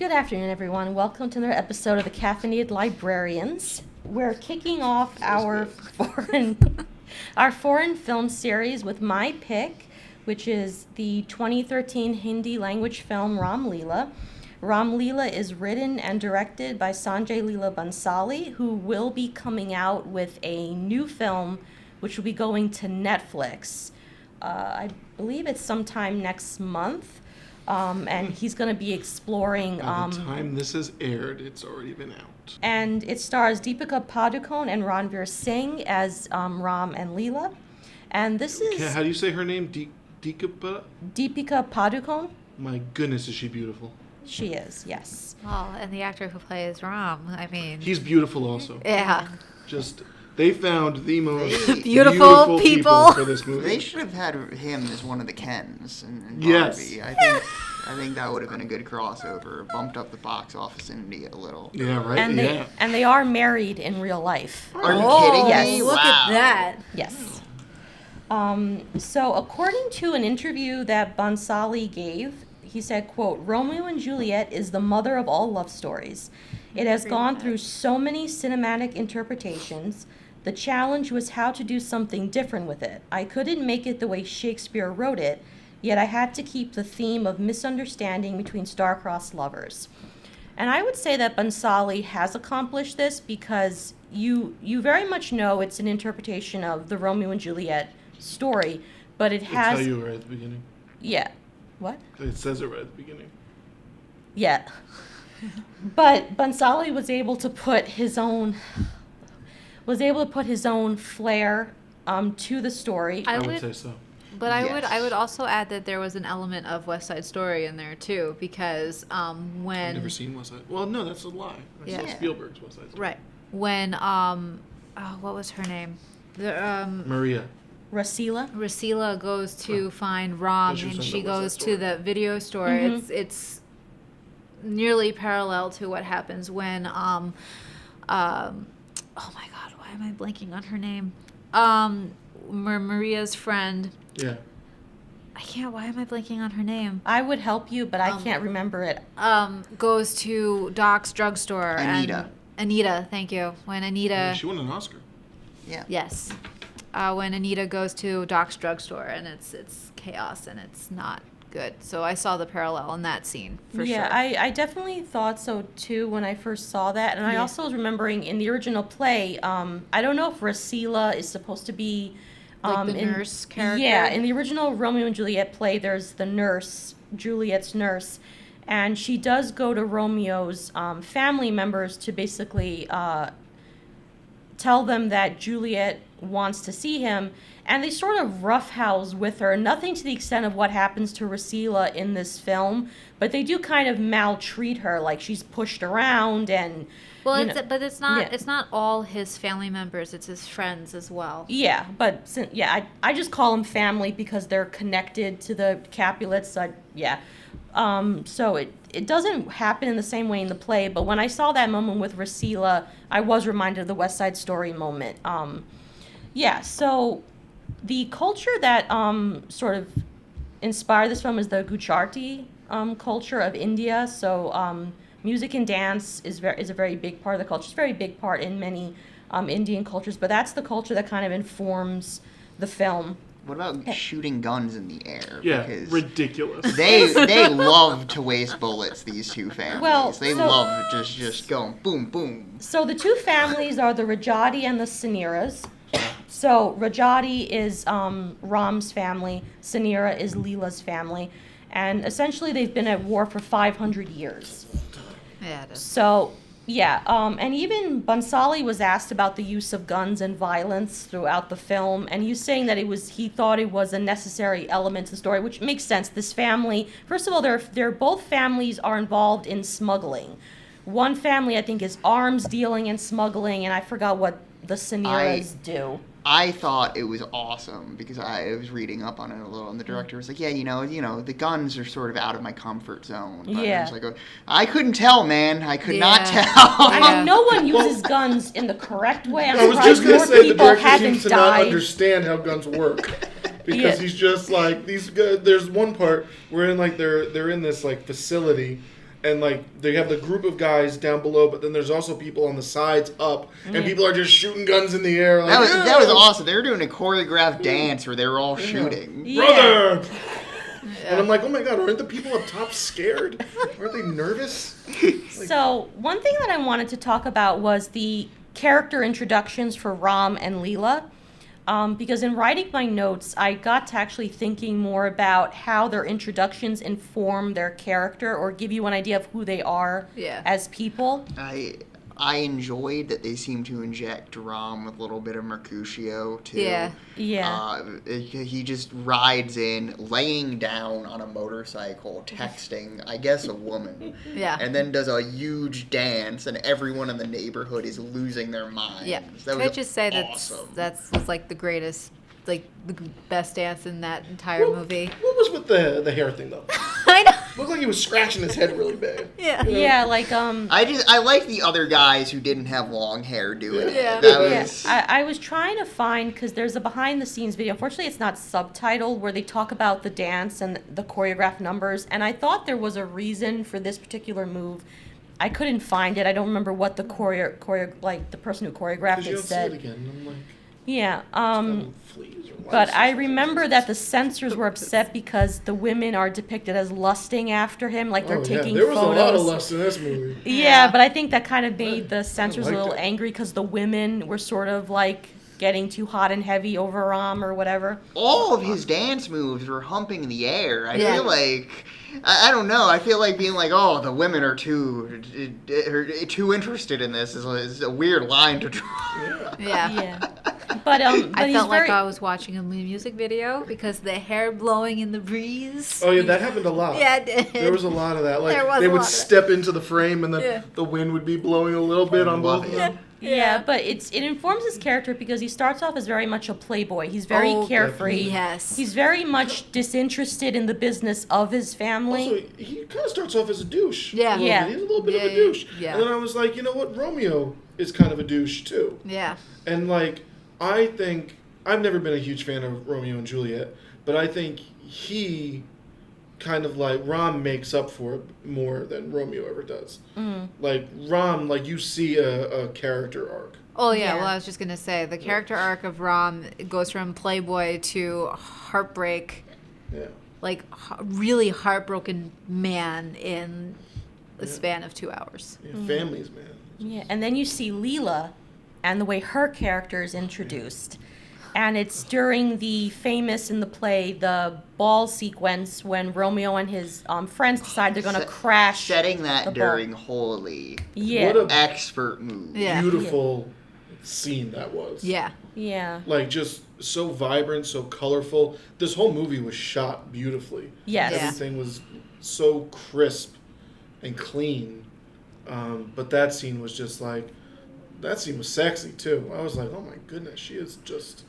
Good afternoon, everyone. Welcome to another episode of the Caffeinated Librarians. We're kicking off our foreign film series with my pick, which is the 2013 Hindi language film Ram-Leela. Ram-Leela is written and directed by Sanjay Leela Bhansali, who will be coming out with a new film, which will be going to Netflix. I believe it's sometime next month. And he's going to be exploring... By the time this is aired, it's already been out. And it stars Deepika Padukone and Ranveer Singh as Ram and Leela. And this is... How do you say her name? Deepika Padukone? My goodness, is she beautiful. She is, yes. Well, and the actor who plays Ram, I mean... He's beautiful also. Yeah. Just... They found the most beautiful people for this movie. They should have had him as one of the Kens in Barbie. Yes. I think that would have been a good crossover. Bumped up the box office in India a little. Yeah, right? And they are married in real life. Are you kidding yes. me? Look Wow. at that. Yes. So according to an interview that Bhansali gave, he said, quote, "Romeo and Juliet is the mother of all love stories. It has gone through so many cinematic interpretations. The challenge was how to do something different with it. I couldn't make it the way Shakespeare wrote it, yet I had to keep the theme of misunderstanding between star-crossed lovers." And I would say that Bhansali has accomplished this because you very much know it's an interpretation of the Romeo and Juliet story, but it has... I'll tell you right at the beginning. Yeah. What? It says it right at the beginning. Yeah. But Bhansali was able to put his own flair to the story. I would say so. But Yes. I would also add that there was an element of West Side Story in there too, because I've when never seen West Side. Well, no, that's a lie. I saw Yeah. Spielberg's West Side Story. right when what was her name? Maria. Ram-Leela goes to find Ram, She was and talking she about West goes Side to Story. the video store. Mhm. It's nearly parallel to what happens when oh my God, why am I blanking on her name? Maria's friend. Yeah. Why am I blanking on her name? I would help you, but I can't remember it. Goes to Doc's drugstore. Anita. Anita, thank you. When Anita, She won an Oscar. Yeah. yes, when Anita goes to Doc's drugstore, and it's chaos and it's not good. So I saw the parallel in that scene for Yeah, sure. I definitely thought so too when I first saw that. And I Yeah. also was remembering in the original play, I don't know if Ram-Leela is supposed to be... Like the nurse character? Yeah, in the original Romeo and Juliet play, there's the nurse, Juliet's nurse, and she does go to Romeo's family members to basically tell them that Juliet wants to see him, and they sort of roughhouse with her. Nothing to the extent of what happens to Ram-Leela in this film, but they do kind of maltreat her, like she's pushed around and... Well, it's not. it's not all his family members. It's his friends as well. Yeah, but I just call them family because they're connected to the Capulets. So it doesn't happen in the same way in the play, but when I saw that moment with Ram-Leela, I was reminded of the West Side Story moment. So the culture that sort of inspired this film is the Gujarati culture of India. So music and dance is a very big part of the culture. It's a very big part in many Indian cultures, but that's the culture that kind of informs the film. What about shooting guns in the air? Yeah, Because ridiculous. they love to waste bullets, these two families. Well, they so- love just going boom, boom. So the two families are the Rajati and the Saneeras. So Rajati is Ram's family, Saneera is Leela's family, and essentially they've been at war for 500 years. Yeah, it is. So, and even Bhansali was asked about the use of guns and violence throughout the film, and he was saying that he thought it was a necessary element to the story, which makes sense. This family, first of all, they're both families are involved in smuggling. One family, I think, is arms dealing and smuggling, and I forgot what the Saneeras do. I thought it was awesome because I was reading up on it a little, and the director was like, "Yeah, the guns are sort of out of my comfort zone." But Yeah. I was like, I couldn't tell, man. I could not Yeah. tell. I Yeah. mean, no one uses guns in the correct way. I'm I was surprised just going to more say the people director haven't seems to not died. understand how guns work. Because Yeah. he's just like, these guys, there's one part where they're in this like facility and like they have the group of guys down below, but then there's also people on the sides up, and people are just shooting guns in the air. Like, That was awesome. They were doing a choreographed dance where they were all shooting. Brother! And I'm like, oh my god, aren't the people up top scared? Aren't they nervous? So one thing that I wanted to talk about was the character introductions for Ram and Leela. Because in writing my notes, I got to actually thinking more about how their introductions inform their character or give you an idea of who they are as people. I enjoyed that they seemed to inject Ram with a little bit of Mercutio too. Yeah. He just rides in, laying down on a motorcycle, texting, I guess, a woman. Yeah. And then does a huge dance, and everyone in the neighborhood is losing their minds. Yeah. That Can I was just say awesome. that was like the greatest, like the best dance in that entire movie. What was with the hair thing though? I know. Looked like he was scratching his head really bad. Yeah. You know? Yeah, like I like the other guys who didn't have long hair doing Yeah. it. That yeah, was I was trying to find, because there's a behind the scenes video. Unfortunately, it's not subtitled, where they talk about the dance and the choreographed numbers. And I thought there was a reason for this particular move. I couldn't find it. I don't remember what the the person who choreographed Because you it don't said. see it again. I'm like, Yeah. fleas or But lice I or remember something. that the censors were upset because the women are depicted as lusting after him, like they're taking there was photos. a lot of lust in this movie. Yeah, but I think that kind of made the censors a liked little it. angry because the women were sort of like getting too hot and heavy over Ram or whatever. all of his dance moves were humping the air. I Yeah. feel like I don't know. I feel like being like, oh, the women are too interested in this is a weird line to draw. Yeah. Yeah. But I he's felt very like I was watching a music video because the hair blowing in the breeze. Oh yeah, that happened a lot. Yeah, it did. There was a lot of that. Like There was they a would lot of that. step into the frame and Yeah. the wind would be blowing a little bit on both of them. Yeah, but it informs his character because he starts off as very much a playboy. He's very carefree. Yes. He's very much disinterested in the business of his family. Also, he kind of starts off as a douche. Yeah. a little Yeah. bit. He's a little bit of Yeah, a douche. yeah. And then I was like, you know what? Romeo is kind of a douche too. Yeah. And like, I think I've never been a huge fan of Romeo and Juliet, but I think he kind of like Ram makes up for it more than Romeo ever does. Like Ram, like you see a character arc. Oh yeah. Yeah. Well, I was just gonna say the character arc of Ram goes from playboy to heartbreak, Yeah. like really heartbroken man in the span of 2 hours. Yeah, families, man. Yeah, and then you see Leela and the way her character is introduced. And it's during the famous in the play, the ball sequence when Romeo and his friends decide they're going to crash. Setting the that ball. during Holy. Yeah. What a Expert move. Yeah. beautiful scene that was. Yeah. Yeah. Like just so vibrant, so colorful. This whole movie was shot beautifully. Yes. Yeah. Everything was so crisp and clean. But that scene was just like, that scene was sexy too. I was like, oh my goodness, she is just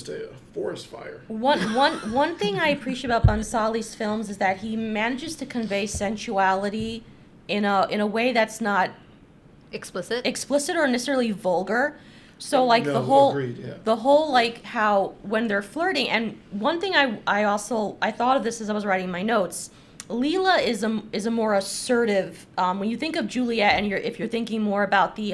a forest fire. One thing I appreciate about Bansali's films is that he manages to convey sensuality in a way that's not Explicit. explicit or necessarily vulgar. So like No, the whole agreed, yeah. the whole like how when they're flirting, and one thing I thought of this as I was writing my notes. Leela is a more assertive. When you think of Juliet, and if you're thinking more about the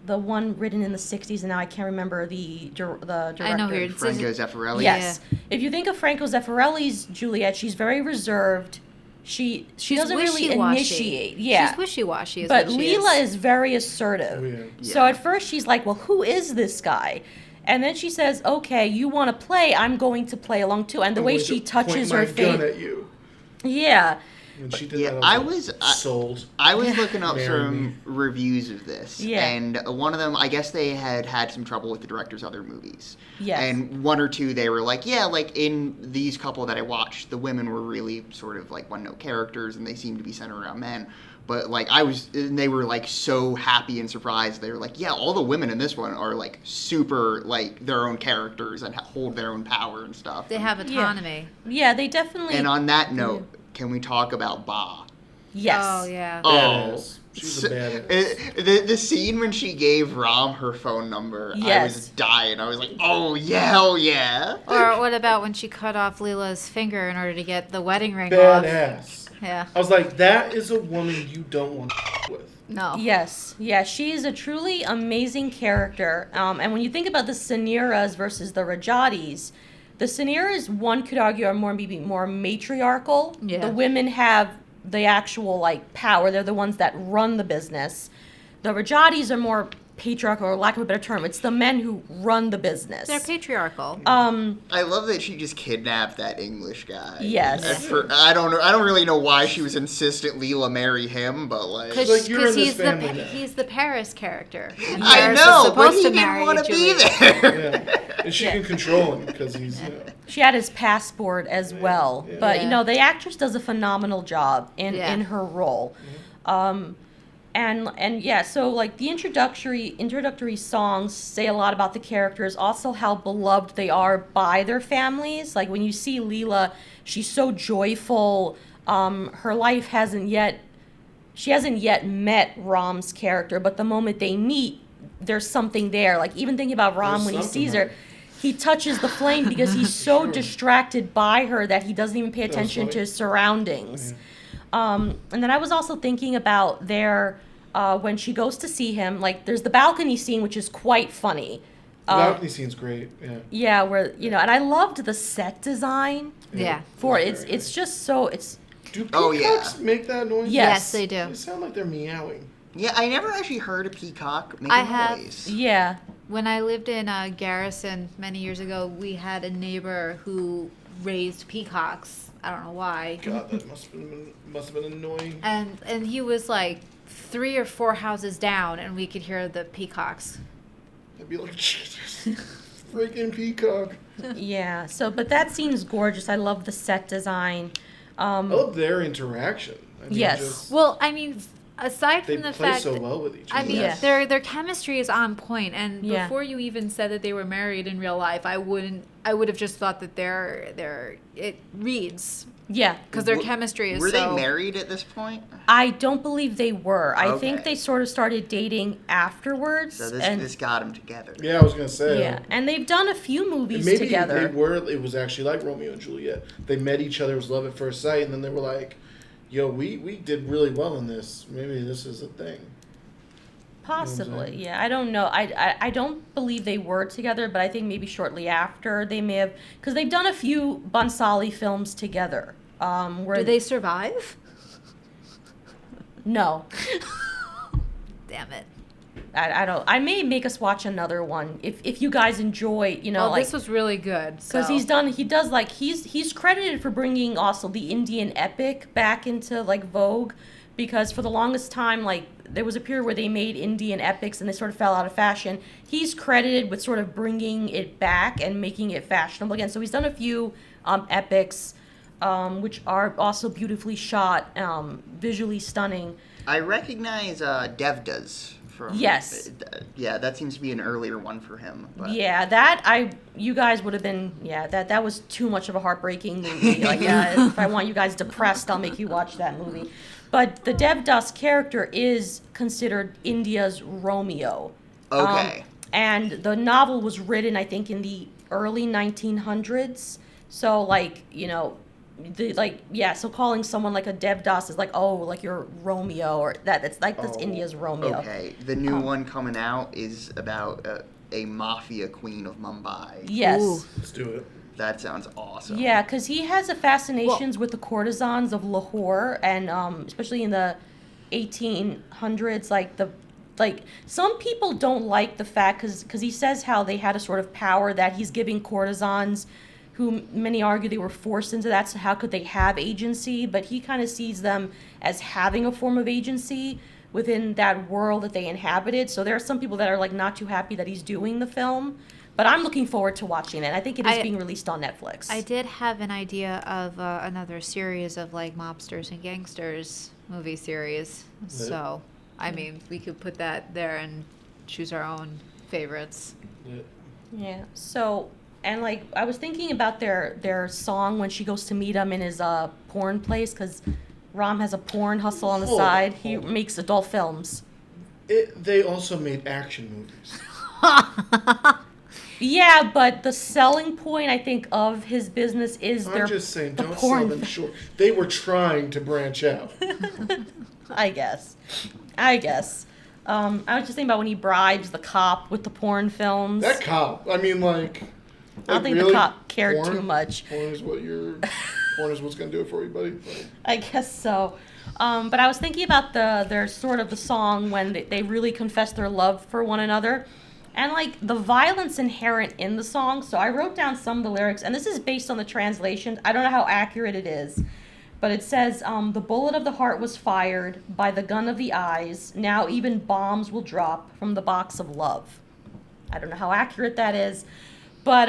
one written in the '60s, and now I can't remember the director. I know who you're- Franco Zeffirelli. Yes, if you think of Franco Zeffirelli's Juliet, she's very reserved. She doesn't really wishy-washy. initiate. Yeah, She's wishy-washy. Is but what she Leela is. is very assertive. Oh, yeah. So Yeah. at first she's like, well, who is this guy? And then she says, okay, you want to play, I'm going to play along too. And the I'm way going she to touches point her my gun face. at you. Yeah. When she did Yeah, that, I like, was- sold. I was looking up Marry some me. reviews of this, Yeah. and one of them, I guess they had some trouble with the director's other movies. Yes. And one or two, they were like, yeah, like in these couple that I watched, the women were really sort of like one-note characters, and they seemed to be centered around men. But like and they were like so happy and surprised. They were like, yeah, all the women in this one are like super like their own characters and hold their own power and stuff. They have autonomy. Yeah, they definitely. And on that note, can we talk about Ba? yes. Oh yeah. Oh, Badass. She's a badass. The scene when she gave Rom her phone number, I Yes. was dying. I was like, oh, yeah, hell yeah. Or what about when she cut off Leela's finger in order to get the wedding ring off? Badass. Yeah. I was like, that is a woman you don't want to with. No. Yes, yeah, she is a truly amazing character. And when you think about the Saneeras versus the Rajatis, the Saneeras, one could argue, are maybe more matriarchal. Yeah. The women have the actual like power; they're the ones that run the business. The Rajatis are more patriarchal, or lack of a better term. It's the men who run the business. They're patriarchal. I love that she just kidnapped that English guy. Yes. I don't know. I don't really know why she was insistent Leela marry him, but like. She's like, "You're in this he's family now." he's the Paris character. And I Paris is know, but supposed he to didn't marry want to be Julie. there. Yeah. And she can control him because he's. You know, She had his passport as well. yeah. But, you Yeah. know, the actress does a phenomenal job in her role. And yeah, so like the introductory songs say a lot about the characters, also how beloved they are by their families. Like when you see Leela, she's so joyful. Her life she hasn't yet met Ram's character, but the moment they meet, there's something there. Like even thinking about Ram There's when he something sees there. her, he touches the flame because he's so distracted by her that he doesn't even pay That was attention to funny. his surroundings. And then I was also thinking about when she goes to see him, like there's the balcony scene, which is quite funny. the balcony scene's great. Yeah. Yeah, where, you know, and I loved the set design Yeah. for It's it. very It's nice. just so, it's, Do Oh, peacocks yeah. make that noise? Yes. Yes, they do. They sound like they're meowing. Yeah, I never actually heard a peacock make I a have. noise. yeah. When I lived in Garrison many years ago, we had a neighbor who raised peacocks. I don't know why. God, that must have been annoying. And he was like 3 or 4 houses down, and we could hear the peacocks. I'd be like, Jesus, freaking peacock. Yeah, so, but that scene's gorgeous. I love the set design. I love their interaction. I mean, Yes. just- Well, I mean, aside they from the play fact so that well with each I other. mean, Yes. their chemistry is on point, and Yeah. before you even said that they were married in real life, I would have just thought that it reads Yeah. because their W- chemistry is Were so. they married at this point? I don't believe they were. I think Okay. they sort of started dating afterwards. So and this got them together. Yeah, I was gonna say. yeah, and they've done a few And movies maybe together. they were. It was actually like Romeo and Juliet. They met each other. It was love at first sight, and then they were like, "Yo, we did really well in this. Maybe this is a thing." Possibly, saying? yeah. I don't know. I don't believe they were together, but I think maybe shortly after they may have, because they've done a few Bansali films together. Where Do they survive? No, Damn it! I don't. I may make us watch another one if you guys enjoy. You know, Well, like this was really good. because So. he does like he's credited for bringing also the Indian epic back into like vogue, because for the longest time like there was a period where they made Indian epics and they sort of fell out of fashion. He's credited with sort of bringing it back and making it fashionable again. So he's done a few epics, which are also beautifully shot, visually stunning. I recognize Devdas from. Yes. Yeah, that seems to be an earlier one for him. But. Yeah, you guys would have been, that was too much of a heartbreaking movie. Like, yeah, if I want you guys depressed, I'll make you watch that movie. But the Devdas character is considered India's Romeo. Okay. And the novel was written, I think, in the early 1900s. So, like, you know, so calling someone like a Devdas is like, oh, like you're Romeo, or that's India's Romeo. Okay. The new one coming out is about a mafia queen of Mumbai. Yes. Ooh. Let's do it. That sounds awesome. Yeah, because he has a fascinations with the courtesans of Lahore, and especially in the 1800s, like some people don't like the fact, because he says how they had a sort of power that he's giving courtesans, who many argue they were forced into that, so how could they have agency? But he kind of sees them as having a form of agency within that world that they inhabited. So there are some people that are like not too happy that he's doing the film. But I'm looking forward to watching it. I think it is being released on Netflix. I did have an idea of another series of like mobsters and gangsters movie series. So, I mean, we could put that there and choose our own favorites. Yeah. Yeah. So, and like I was thinking about their song when she goes to meet him in his porn place, because Ram has a porn hustle on the Hold side. on, He hold on. makes adult films. They also made action movies. Yeah, but the selling point, I think, of his business is I'm their just saying, the don't porn sell them short. They were trying to branch out. I guess. I was just thinking about when he bribes the cop with the porn films. That cop, I mean, like I don't think really? the cop cared Porn? too much. Porn is what's gonna do it for you, buddy. Like, I guess so. But I was thinking about their sort of the song when they really confess their love for one another. And like the violence inherent in the song. So I wrote down some of the lyrics, and this is based on the translation. I don't know how accurate it is. But it says, the bullet of the heart was fired by the gun of the eyes. Now even bombs will drop from the box of love. I don't know how accurate that is. But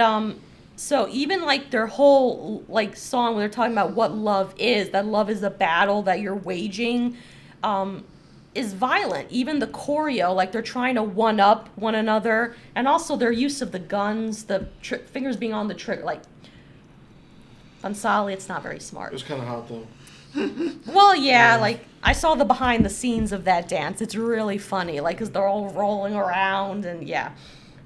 so even like their whole like song where they're talking about what love is, that love is a battle that you're waging, is violent. Even the choreo, like they're trying to one up one another, and also their use of the guns, the fingers being on the trigger. Like Bansali, it's not very it smart. was kind of hot though. Well, yeah, like I saw the behind the scenes of that dance. It's really funny, like because they're all rolling around and yeah.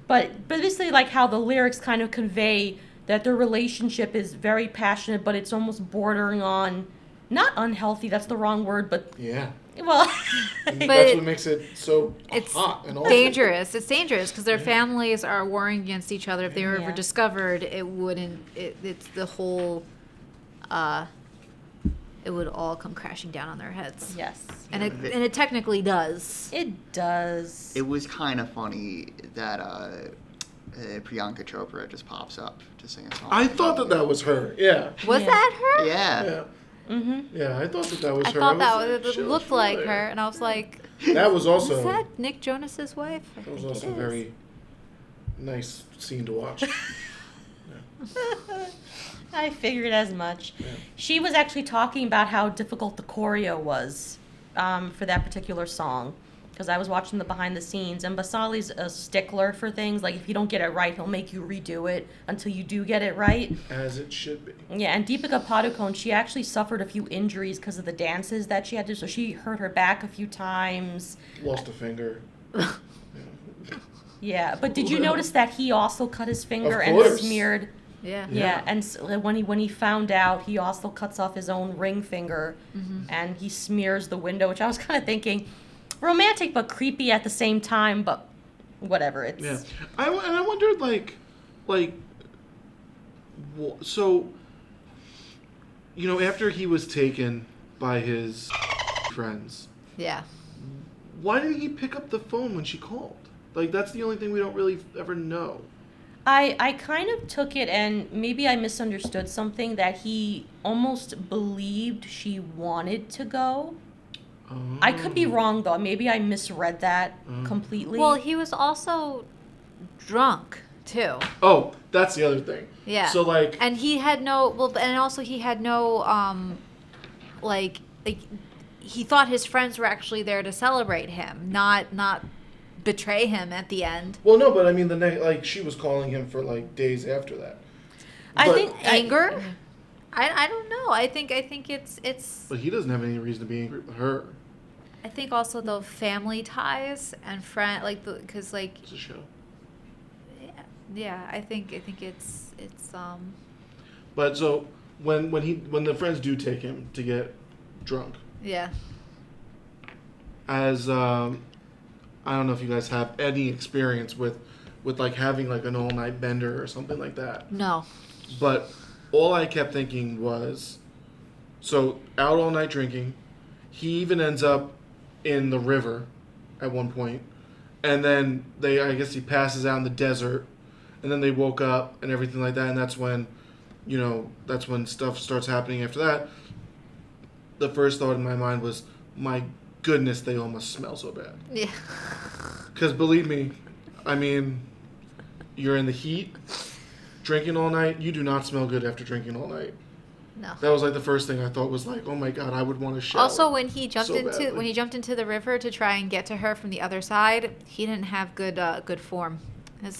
But basically, like how the lyrics kind of convey that their relationship is very passionate, but it's almost bordering on not unhealthy. That's the wrong word, but Yeah. well, That's what makes it so It's hot and awful. dangerous. It's dangerous because their families are warring against each other. If they were ever Yeah. discovered, it's the whole, it would all come crashing down on their heads. yes, And it technically does. it does. It was kind of funny that Priyanka Chopra just pops up to sing a song. I thought that was her. Yeah. Was Yeah. that her? Yeah. Yeah. Mm-hmm. Yeah, I thought that was I her. thought that was it she looked like familiar. her, and I was like, That was also is that Nick Jonas's wife? I that was think also it a is. very nice scene to watch. I figured as much. Yeah. She was actually talking about how difficult the choreo was for that particular song. Because I was watching the behind the scenes, and Basali's a stickler for things. Like, if you don't get it right, he'll make you redo it until you do get it right. As it should be. Yeah, and Deepika Padukone, she actually suffered a few injuries because of the dances that she had to. So she hurt her back a few times. Lost a finger. Yeah, but did you notice that he also cut his finger Of and course. smeared? Yeah. Yeah, and when he found out, he also cuts off his own ring finger, Mm-hmm. and he smears the window, which I was kind of thinking, romantic but creepy at the same time. But whatever, it's Yeah. I wondered, so, after he was taken by his friends, Yeah. why didn't he pick up the phone when she called? Like, that's the only thing we don't really ever know. I kind of took it, and maybe I misunderstood something, that he almost believed she wanted to go. I could be wrong though. Maybe I misread that completely. Well, he was also drunk too. Oh, that's the other thing. Yeah. So, like, And he had and also he had no, like he thought his friends were actually there to celebrate him, not betray him at the end. well, no, but I mean, she was calling him for, days after that. I But- think Anger? I don't know. I think it's. But he doesn't have any reason to be angry with her. I think also the family ties and because It's a show. yeah, I think it's But so, when the friends do take him to get drunk, yeah. as I don't know if you guys have any experience with having an all night bender or something like that. No. But all I kept thinking was, so out all night drinking, he even ends up in the river at one point, and then I guess he passes out in the desert, and then they woke up and everything like that, and that's when stuff starts happening after that. The first thought in my mind was, my goodness, they all must smell so bad. Yeah. Because believe me, I mean, you're in the heat, drinking all night. You do not smell good after drinking all night. No. That was the first thing I thought was oh my god, I would want to shower. Also, when he jumped so badly. into the river to try and get to her from the other side, he didn't have good form.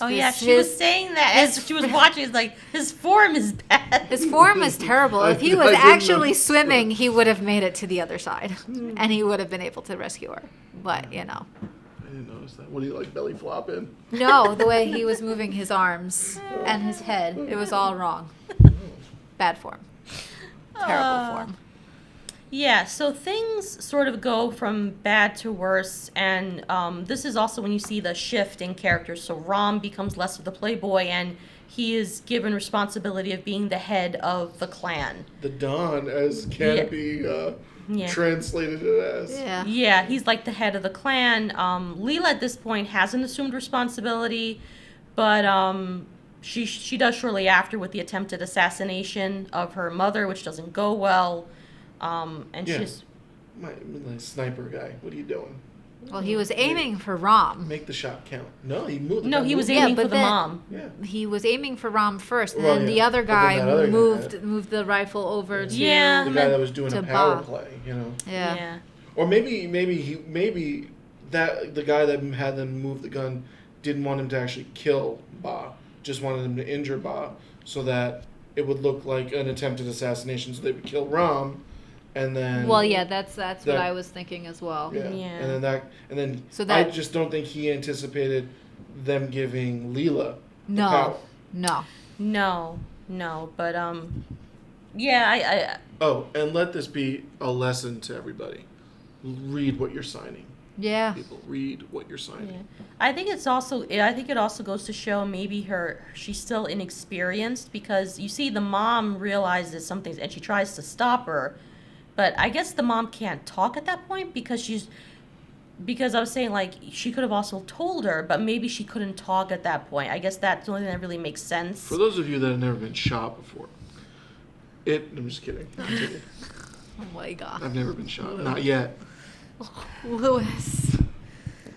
Oh yeah, she was saying that as she was watching. It's like his form is bad. His form is terrible. If he was I didn't actually notice swimming, that. he would have made it to the other side, and he would have been able to rescue her. But I didn't notice that. What do you like, belly flopping? no, the way he was moving his arms and his head, it was all wrong. Bad form. Terrible form. Yeah, so things sort of go from bad to worse, and this is also when you see the shift in characters. So Ram becomes less of the playboy, and he is given responsibility of being the head of the clan. The Don, as Canopy translated it as. Yeah. Yeah, he's like the head of the clan. Leela at this point hasn't assumed responsibility, but she does shortly after with the attempted assassination of her mother, which doesn't go well. And Yeah. she's My sniper guy, what are you doing? Well, he was aiming for Ram. Make the shot count. No, he moved. no, he was Yeah, aiming but for the then- mom. Yeah. He was aiming for Ram first, and Well, then the yeah. other But then guy that other guy moved the rifle over to Yeah. The guy that was doing to a power Ba. play, you know. Yeah. Or maybe that the guy that had them move the gun didn't want him to actually kill Ba, just wanted him to injure Ba so that it would look like an attempted assassination, so they would kill Ram, and then Well, yeah, that's what that- I was thinking as well. yeah, Yeah. and then So I that- just don't think he anticipated them giving Leela the No. power. No, but yeah, Oh, and let this be a lesson to everybody: read what you're signing. Yeah. People, read what you're signing. I think it also goes to show maybe she's still inexperienced, because you see the mom realizes something and she tries to stop her, but I guess the mom can't talk at that point because I was saying, like, she could have also told her, but maybe she couldn't talk at that point. I guess that's the only thing that really makes sense. For those of you that have never been shot before, I'm just kidding. Continue. Oh my god. I've never been shot. Not yet. Lewis.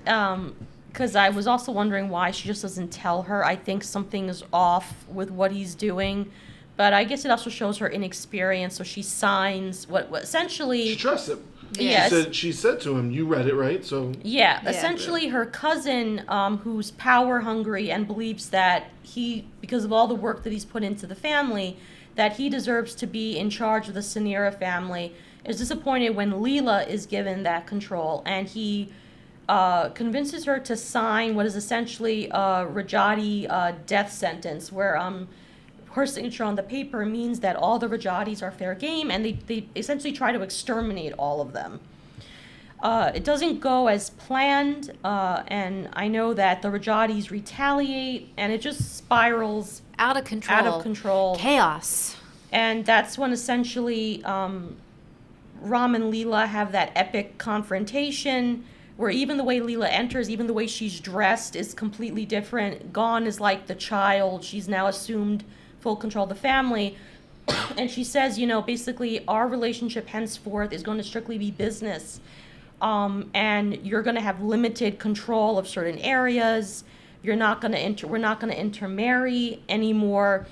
Because I was also wondering why she just doesn't tell her. I think something is off with what he's doing. But I guess it also shows her inexperience, so she signs what essentially... She trusts him. Yes. She said to him, you read it, right? So Yeah, Yeah. essentially her cousin, who's power hungry and believes that because of all the work that he's put into the family, that he deserves to be in charge of the Sanira family, is disappointed when Leela is given that control, and he convinces her to sign what is essentially a Rajati death sentence, where her signature on the paper means that all the Rajatis are fair game, and they essentially try to exterminate all of them. It doesn't go as planned, and I know that the Rajatis retaliate, and it just spirals Out of control. out of control. Chaos. And that's when essentially Ram and Leela have that epic confrontation, where even the way Leela enters, even the way she's dressed is completely different. Gone is like the child. She's now assumed full control of the family. And she says, basically our relationship henceforth is going to strictly be business. And you're going to have limited control of certain areas. We're not going to intermarry anymore.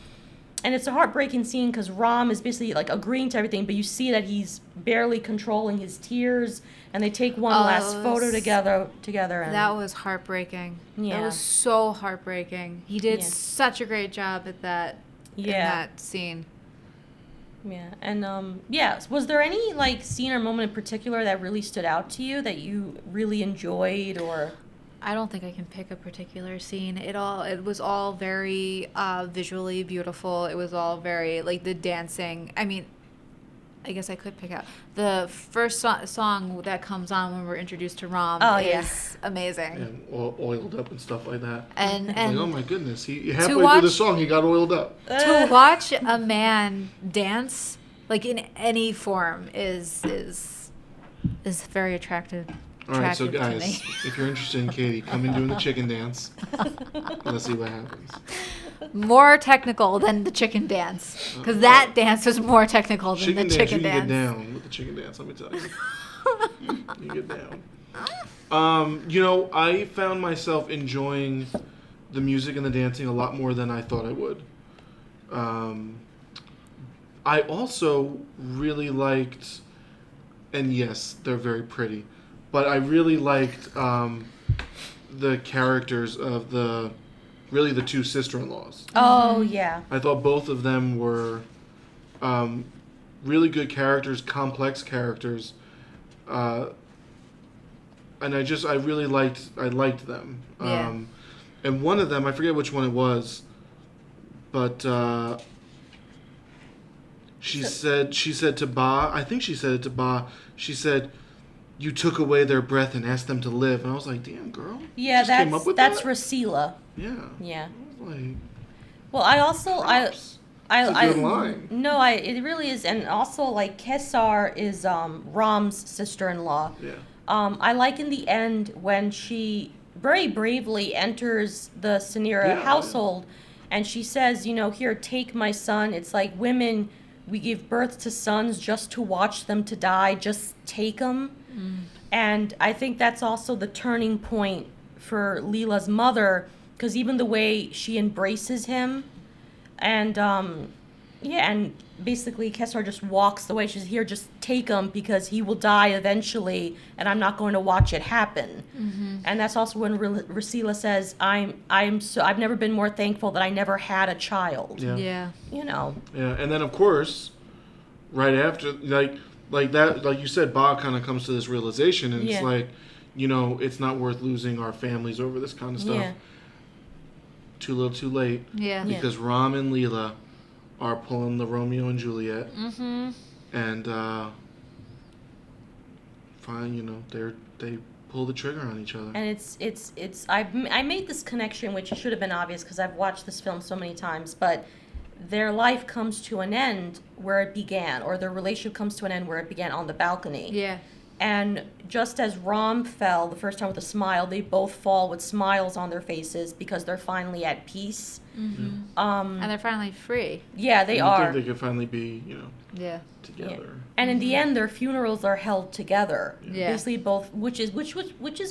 And it's a heartbreaking scene because Ram is basically like agreeing to everything, but you see that he's barely controlling his tears, and they take one last photo together. And That was heartbreaking. Yeah. That was so heartbreaking. He did Yeah. such a great job at that. In that scene. Yeah, and was there any like scene or moment in particular that really stood out to you that you really enjoyed, or? I don't think I can pick a particular scene. It was all very visually beautiful. It was all very like the dancing. I mean, I guess I could pick out the first song that comes on when we're introduced to Ram. Is amazing. and oiled up and stuff like that. And Like, oh my goodness, he halfway through watch- the song he got oiled up. to watch a man dance like in any form is very attractive. All right, so attractive to guys, me. if you're interested in Katie, come in doing the chicken dance. Let's see what happens. More technical than the chicken dance, because that dance was more technical than Chicken the dance, chicken you can dance. get down with the chicken dance. Let me tell you, you get down. I found myself enjoying the music and the dancing a lot more than I thought I would. I also really liked, and yes, they're very pretty, but I really liked the characters of the really the two sister-in-laws. Oh, yeah. I thought both of them were really good characters, complex characters, and I really liked them. Yeah. And one of them, I forget which one it was, but she said to Ba, I think she said it to Ba. She said, "You took away their breath and asked them to live." And I was like, "Damn, girl." Yeah, Just came up with that's that? Ram-Leela. Yeah. Yeah. I was like, Well, I also props. It's a good line. No, it really is, and also like Kesar is Ram's sister-in-law. Yeah. I like in the end when she very bravely enters the Sanira Yeah, household, and she says, "Here, take my son." It's like women, we give birth to sons just to watch them to die. Just take them. And I think that's also the turning point for Leela's mother, because even the way she embraces him, and and basically Kessler just walks away. She's here, just take him because he will die eventually, and I'm not going to watch it happen. And that's also when Ram-Leela says, I've never been more thankful that I never had a child. Yeah. Yeah. Yeah, and then of course, right after, like that, like you said, Ba kind of comes to this realization, and Yeah. it's like, it's not worth losing our families over this kind of stuff. Yeah. Too little, too late. Yeah. Because Ram and Leela are pulling the Romeo and Juliet, Mm-hmm. and fine, they pull the trigger on each other. And I made this connection, which should have been obvious because I've watched this film so many times, but their life comes to an end where it began, or their relationship comes to an end where it began, on the balcony. Yeah. And just as Ram fell the first time with a smile, they both fall with smiles on their faces because they're finally at peace. Mm-hmm. Um, And they're finally free. yeah, they And you are. think they could finally be, Yeah. together. And in the end, their funerals are held together. Yeah. Basically, both, which is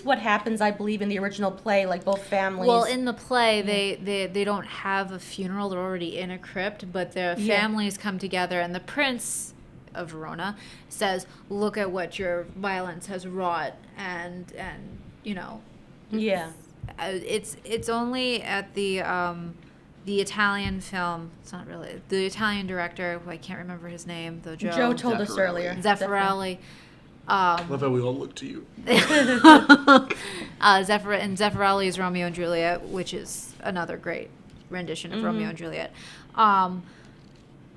what happens, I believe, in the original play. Like both families. Well, in the play, they don't have a funeral. They're already in a crypt, but their Yeah. families come together, and the prince of Verona says, "Look at what your violence has wrought," and Yeah. it's only at the Italian film. It's not really the Italian director, who I can't remember his name, though. Joe told us Zeffirelli. earlier. Zeffirelli. Love how we all look to you. Zeffirelli's Romeo and Juliet, which is another great rendition of Romeo and Juliet,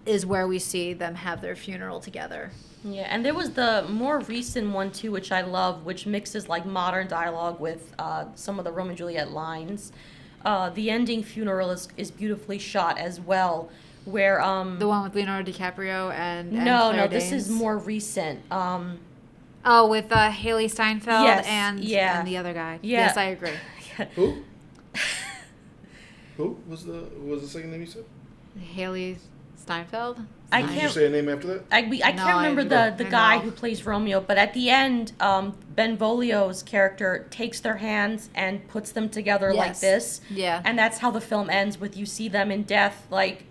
is where we see them have their funeral together. Yeah, and there was the more recent one too, which I love, which mixes like modern dialogue with some of the Romeo and Juliet lines. The ending funeral is beautifully shot as well, where The one with Leonardo DiCaprio and no, Claire this is Danes. more recent. With Haley Steinfeld Yes, and the other guy. Yeah. Yes, I agree. Who? Who was the second name you said? Haley Steinfeld? I Did you can't. say a name after that? I No, can't remember the I guy know. who plays Romeo, but at the end, Benvolio's character takes their hands and puts them together like Yes. this, Yeah. and that's how the film ends. With you see them in death, like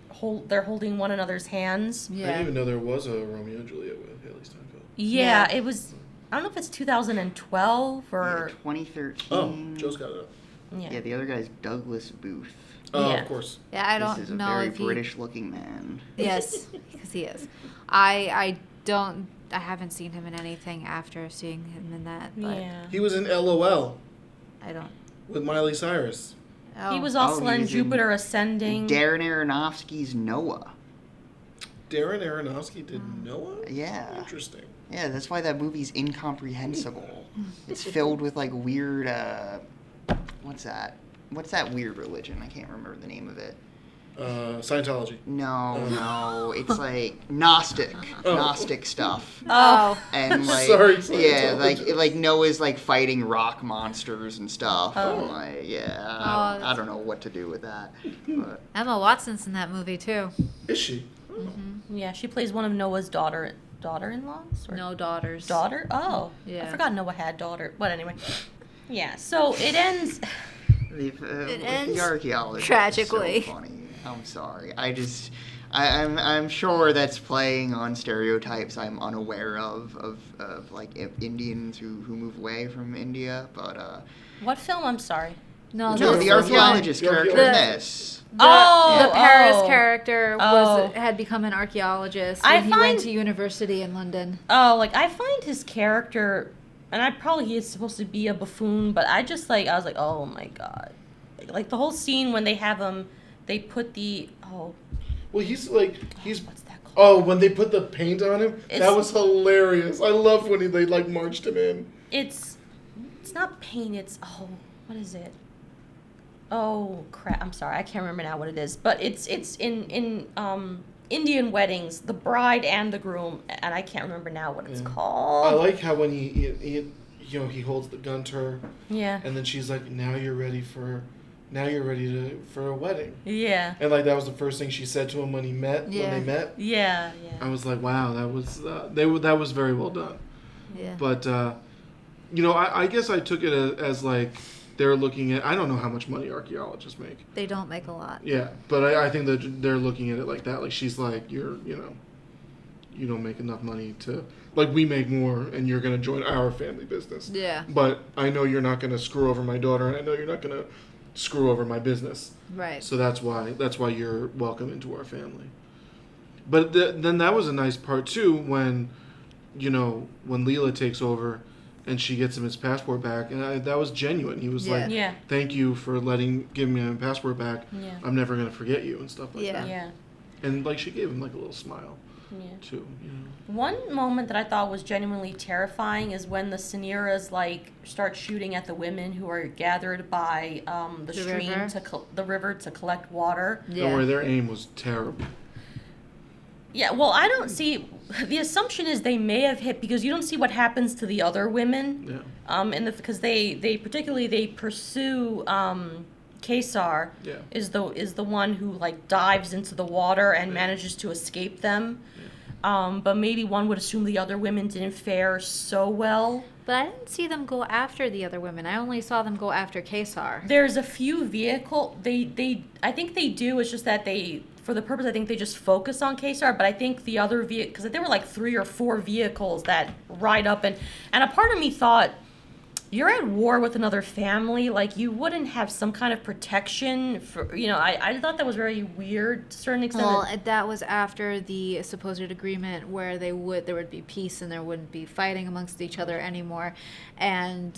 they're holding one another's hands. I didn't Yeah. even know there was a Romeo and Juliet with Haley Steinfeld. Yeah, Yeah. it was. I don't know if it's 2012 or 2013. Oh, Joe's got it up. Yeah, the other guy's Douglas Booth. Oh, Yeah. of course. Yeah, I This don't is a know very if he... British-looking man. Yes, because he is. I haven't seen him in anything after seeing him in that. But yeah. He was in LOL I don't... with Miley Cyrus. Oh. He was also he in was in Jupiter Ascending. Darren Aronofsky's Noah. Darren Aronofsky did Noah? Yeah. Interesting. Yeah, that's why that movie's incomprehensible. It's filled with like weird, what's that? What's that weird religion? I can't remember the name of it. Scientology. No, it's like Gnostic stuff. Oh. And like, Sorry, yeah, Scientology. like Noah's like fighting rock monsters and stuff. Oh. And like, yeah, Oh, I don't know what to do with that. But Emma Watson's in that movie, too. Is she? Yeah, she plays one of Noah's daughter-in-laws. Or No daughters. daughter? Oh, Yeah. I forgot Noah had daughter. But anyway, yeah. So it ends. It ends the archaeology tragically. is so funny. I'm sorry. I'm sure that's playing on stereotypes I'm unaware of like Indians who move away from India, but What film? I'm sorry. No, No, this the was archaeologist The character in archaeologist. this. The Paris oh. character had become an archaeologist I when he went find- to university in London. Oh, like I find his character, and he is supposed to be a buffoon, but I was like, oh my god, like the whole scene when they have him, they put Well, he's like he's. what's that called? Oh, when they put the paint on him, that It's- was hilarious. I loved when they like marched him in. It's not paint. It's what is it? Oh crap! I'm sorry, I can't remember now what it is. But it's in Indian weddings, the bride and the groom, and I can't remember now what it's Yeah. called. I like how when he holds the gun to her, Yeah. and then she's like, "Now you're ready for a wedding." Yeah. And like that was the first thing she said to him when they met. Yeah. I was like, wow, that was very well done. Yeah. But I guess I took it as like they're looking at. I don't know how much money archaeologists make. They don't make a lot. Yeah, but I think that they're looking at it like that. Like she's like, you don't make enough money to, like, we make more, and you're gonna join our family business. Yeah. But I know you're not gonna screw over my daughter, and I know you're not gonna screw over my business. Right. So that's why you're welcome into our family. But then that was a nice part too when Leela takes over and she gets him his passport back, and that was genuine. He was like, Yeah. "Thank you for giving me my passport back. Yeah. I'm never gonna forget you," and stuff like Yeah. that. Yeah. And like she gave him like a little smile Yeah. too. One moment that I thought was genuinely terrifying is when the Seniras start shooting at the women who are gathered by the stream river? the river to collect water. Don't Yeah. worry, their aim was terrible. Yeah, well, I don't see. The assumption is they may have hit because you don't see what happens to the other women. Yeah. Because they particularly pursue Kesar. Yeah. Is the one who dives into the water and manages to escape them. But maybe one would assume the other women didn't fare so well. But I didn't see them go after the other women. I only saw them go after Kesar. There's a few I think they do. It's just that for the purpose, I think they just focus on Kesar. But I think the other because there were 3 or 4 vehicles that ride up, and a part of me thought, you're at war with another family. You wouldn't have some kind of protection for. I thought that was very weird to a certain extent. Well, that was after the supposed agreement where there would be peace and there wouldn't be fighting amongst each other anymore, and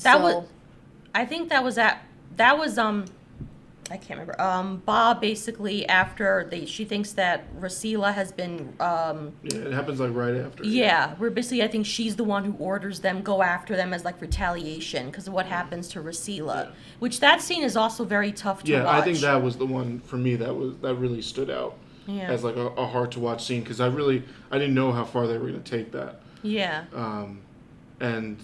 I think that was I can't remember. Bob basically after she thinks that Ram-Leela has been. Yeah, it happens right after. Yeah, where basically I think she's the one who orders them go after them as retaliation because of what happens to Ram-Leela, which that scene is also very tough to watch. Yeah, I think that was the one for me that really stood out as a hard to watch scene because I didn't know how far they were going to take that. Yeah. And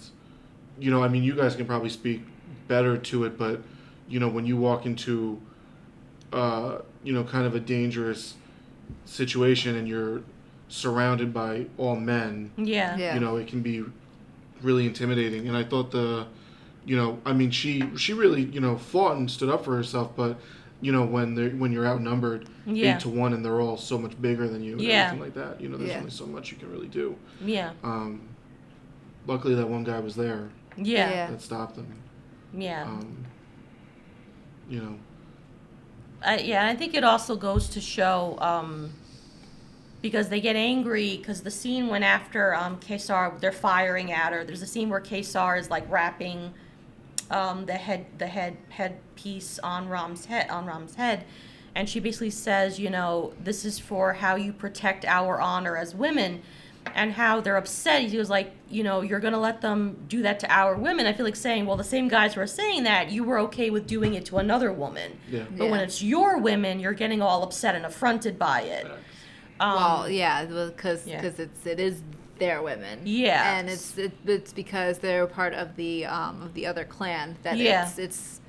you guys can probably speak better to it, but when you walk into kind of a dangerous situation and you're surrounded by all men, Yeah. it can be really intimidating. And I thought she really really and stood up for herself, but when you're outnumbered 8-1 and they're all so much bigger than you and everything like that, there's only so much you can really do. Yeah. Luckily that one guy was there Yeah. that stopped them. Yeah. I think it also goes to show because they get angry because the scene when after Kesar they're firing at her. There's a scene where Kesar is wrapping the headpiece on Ram's head, and she basically says, this is for how you protect our honor as women. And how they're upset. He was like, you're going to let them do that to our women. I feel like saying, well, the same guys who are saying that, you were okay with doing it to another woman. Yeah. But when it's your women, you're getting all upset and affronted by it. Because it is their women. Yeah. And it's because they're part of the other clan that it's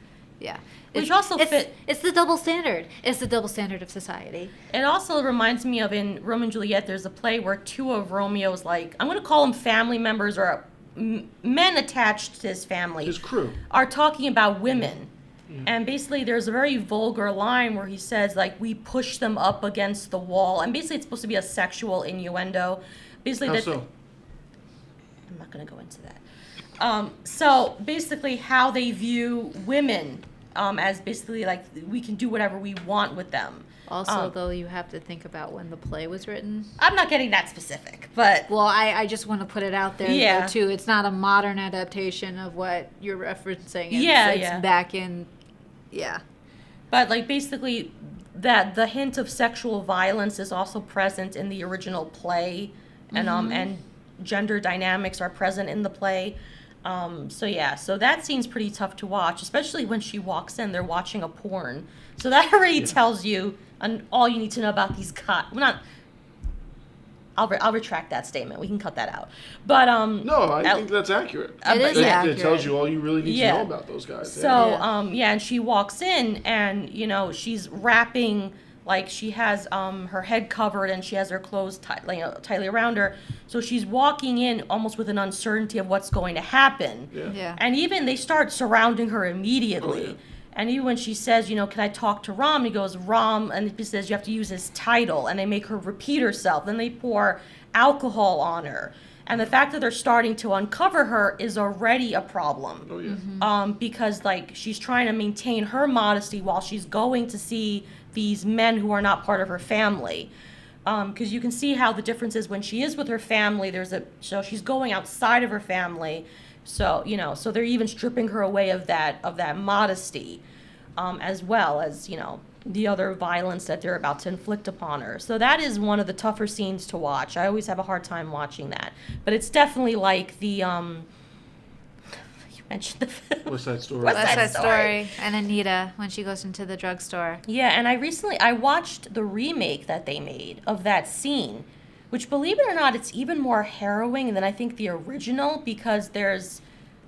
Which also it's the double standard. It's the double standard of society. It also reminds me of in Romeo and Juliet, there's a play where 2 of Romeo's, I'm going to call them family members or men attached to his family. His crew. Are talking about women. Yeah. And basically there's a very vulgar line where he says, we push them up against the wall. And basically it's supposed to be a sexual innuendo. Basically, How so? I'm not going to go into that. So basically how they view women as basically like we can do whatever we want with them. Also, though, you have to think about when the play was written. I'm not getting that specific, but Well, I just want to put it out there, Yeah. though, too. It's not a modern adaptation of what you're referencing. It's Yeah. back in, yeah. But like basically that the hint of sexual violence is also present in the original play, and gender dynamics are present in the play. So that scene's pretty tough to watch, especially when she walks in. They're watching a porn, so that already tells you all you need to know about these guys. Well, not. I'll retract that statement. We can cut that out. But No, I think that's accurate. It is It accurate. tells you all you really need Yeah. to know about those guys. So, Yeah. and she walks in and, she's wrapping, like she has her head covered and she has her clothes tightly around her. So she's walking in almost with an uncertainty of what's going to happen. Yeah. Yeah. And even they start surrounding her immediately. Oh, yeah. And even when she says, can I talk to Ram? He goes, Ram, and he says you have to use his title. And they make her repeat herself. Then they pour alcohol on her. And the fact that they're starting to uncover her is already a problem. Oh, yeah. Because, like, she's trying to maintain her modesty while she's going to see these men who are not part of her family. Because you can see how the difference is when she is with her family. So she's going outside of her family. So, so they're even stripping her away of that modesty, as well as, the other violence that they're about to inflict upon her. So that is one of the tougher scenes to watch. I always have a hard time watching that. But it's definitely like the, you mentioned the film. West Side Story. West West Side Side Story and Anita when she goes into the drugstore. Yeah, and I watched the remake that they made of that scene, which, believe it or not, it's even more harrowing than I think the original, because there's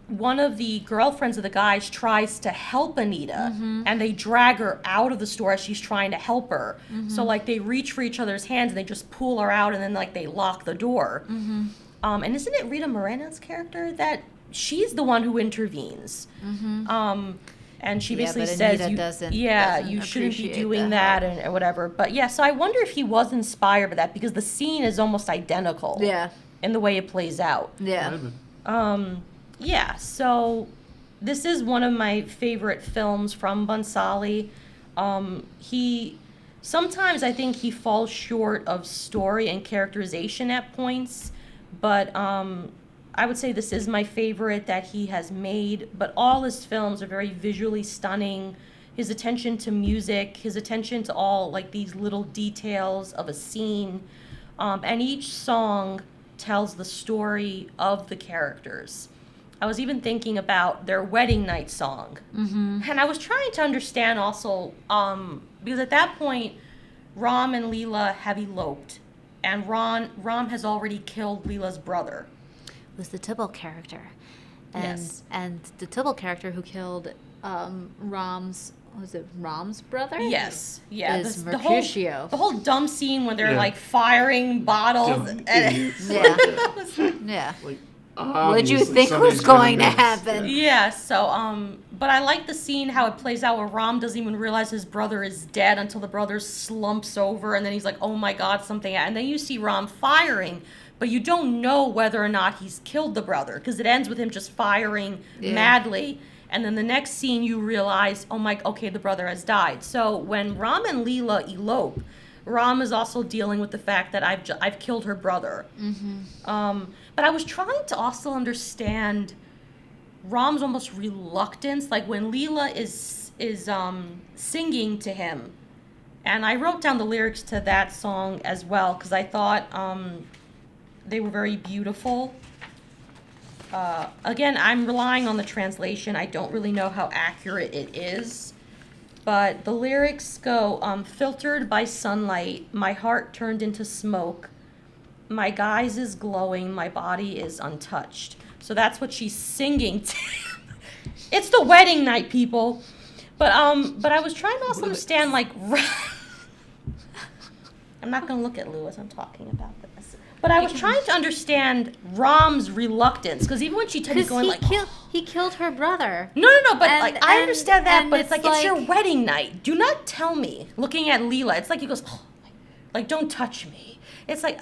one of the girlfriends of the guys tries to help Anita, and they drag her out of the store as she's trying to help her. So, like, they reach for each other's hands and they just pull her out, and then, like, they lock the door. And isn't it Rita Moreno's character that she's the one who intervenes? And she basically but says, Anita you doesn't shouldn't be appreciate doing the that help. and whatever. But yeah, so I wonder if he was inspired by that, because the scene is almost identical. Yeah. In the way it plays out. Yeah. Yeah, so this is one of my favorite films from Bhansali. Sometimes I think he falls short of story and characterization at points, but I would say this is my favorite that he has made. But all his films are very visually stunning. His attention to music, his attention to all like these little details of a scene, and each song tells the story of the characters. I was even thinking about their wedding night song. And I was trying to understand also, because at that point, Ram and Leela have eloped, and Ram has already killed Leela's brother. It was the Tybalt character. Yes. And the Tybalt character who killed Ram's brother? Yes, yeah. Is The whole Mercutio. dumb scene when they're Yeah. like firing bottles. Dumb And idiots. Yeah. Yeah. Like, What did you obviously think somebody's was going to gonna miss. happen? Yeah, so, but I like the scene how it plays out where Ram doesn't even realize his brother is dead until the brother slumps over, and then he's like, oh my god, something, and then you see Ram firing, but you don't know whether or not he's killed the brother, because it ends with him just firing madly, and then the next scene you realize, okay, the brother has died. So when Ram and Leela elope, Ram is also dealing with the fact that I've killed her brother. But I was trying to also understand Ram's almost reluctance, like when Leela is singing to him, and I wrote down the lyrics to that song as well because I thought they were very beautiful. Again, I'm relying on the translation. I don't really know how accurate it is. But the lyrics go, filtered by sunlight, my heart turned into smoke. My guise is glowing, my body is untouched. So that's what she's singing to him. It's the wedding night, people. But I was trying to also understand, like, I'm not going to look at Lou as I'm talking about this. But I was trying to understand Ram's reluctance, because even when she told me going like, he killed her brother. no, but And- like I understand that, and but it's like it's your like- wedding night. Do not tell me. Looking at Leela, it's like he goes, like don't touch me. It's like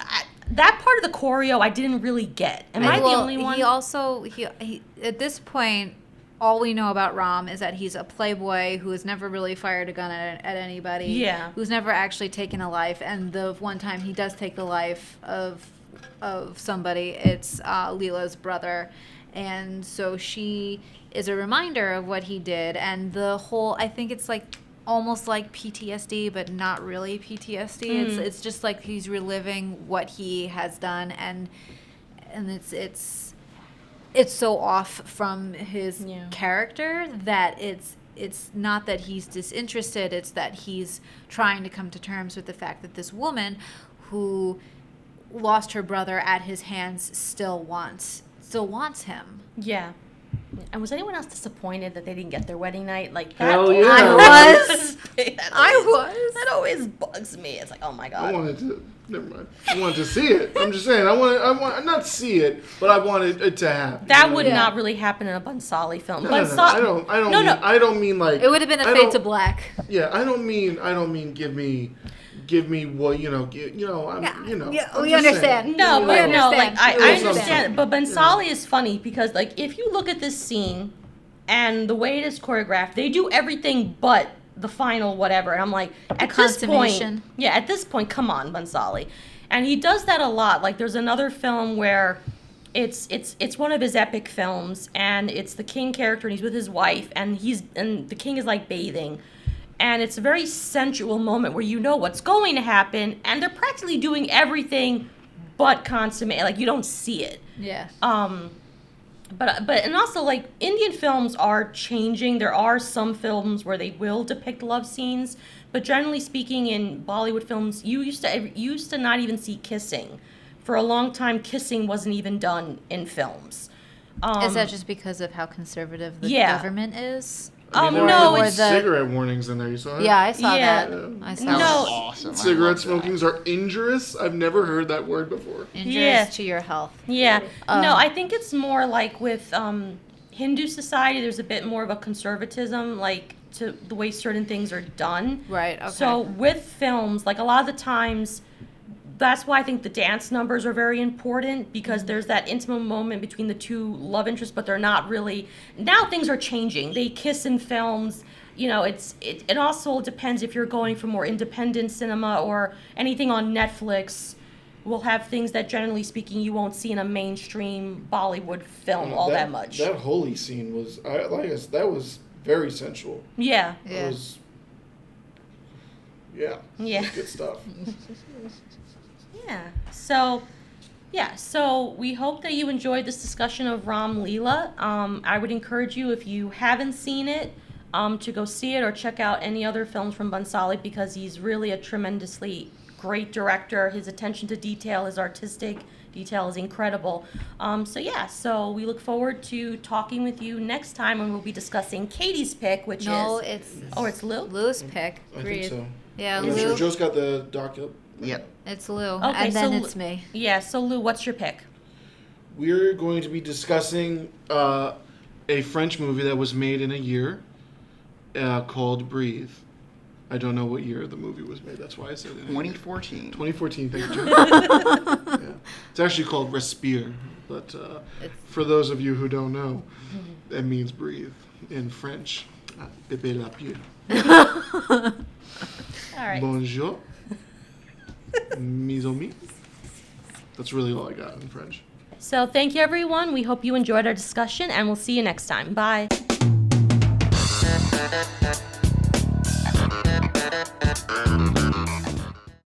that part of the choreo I didn't really get. Am I the only one? He also he at this point all we know about Ram is that he's a playboy who has never really fired a gun at anybody. Yeah. Who's never actually taken a life. And the one time he does take the life of somebody, it's Leela's brother. And so she is a reminder of what he did. And the whole, I think it's like almost like PTSD, but not really PTSD. It's just like he's reliving what he has done, and it's so off from his character that it's not that he's disinterested, it's that he's trying to come to terms with the fact that this woman who lost her brother at his hands still wants him. Yeah. And was anyone else disappointed that they didn't get their wedding night? Like Hell yeah. I was. That always bugs me. It's like, oh my god. Never mind. I wanted to see it. I'm just saying. I want not see it, but I wanted it to happen. That would not really happen in a Bonsali film. No, I don't mean like. It would have been a Fade to Black. Yeah, I don't mean give me what we I'm understand. saying. No, but We no, understand. like I We understand. understand. But Bonsali is funny because like if you look at this scene and the way it is choreographed, they do everything but the final whatever. And I'm like, at this point, come on, Bonsali. And he does that a lot. Like there's another film where it's one of his epic films, and it's the king character, and he's with his wife, and the king is like bathing. And it's a very sensual moment where you know what's going to happen, and they're practically doing everything but consummate. Like you don't see it. Yeah. But and also like Indian films are changing. There are some films where they will depict love scenes, but generally speaking, in Bollywood films, you used to not even see kissing. For a long time, kissing wasn't even done in films. Is that just because of how conservative the government is? I mean, no, there were it's cigarette warnings in there. You saw it? Yeah, I saw Yeah. that. I saw That No. was awesome. I Cigarette loved that. smokings are injurious. I've never heard that word before. injurious to your health. Yeah. No, I think it's more like with Hindu society, there's a bit more of a conservatism, like to the way certain things are done. Right, okay. So with films, like a lot of the times, that's why I think the dance numbers are very important, because there's that intimate moment between the two love interests, but they're not really. Now things are changing. They kiss in films. You know, it also depends if you're going for more independent cinema or anything on Netflix. Will have things that, generally speaking, you won't see in a mainstream Bollywood film all that much. That holy scene was, that was very sensual. Yeah. That Yeah. was, yeah. Yeah. Good stuff. Yeah. So we hope that you enjoyed this discussion of Ram-Leela. I would encourage you, if you haven't seen it, to go see it or check out any other films from Bonsali, because he's really a tremendously great director. His attention to detail, his artistic detail is incredible. So we look forward to talking with you next time when we'll be discussing Katie's pick, which is... it's Lou? Lou's pick. I think so. Yeah, I'm sure Lou. Joe's got the document. Yep. It's Lou. Okay, and then so it's me. Yeah, so Lou, what's your pick? We're going to be discussing a French movie that was made in a year called Breathe. I don't know what year the movie was made. That's why I said it. 2014. 2014, thank you, Joe. Yeah. It's actually called Respire, but for those of you who don't know, that means breathe in French. Bébé la pied. All right. Bonjour. Mes amis. That's really all I got in French. So thank you, everyone. We hope you enjoyed our discussion, and we'll see you next time. Bye.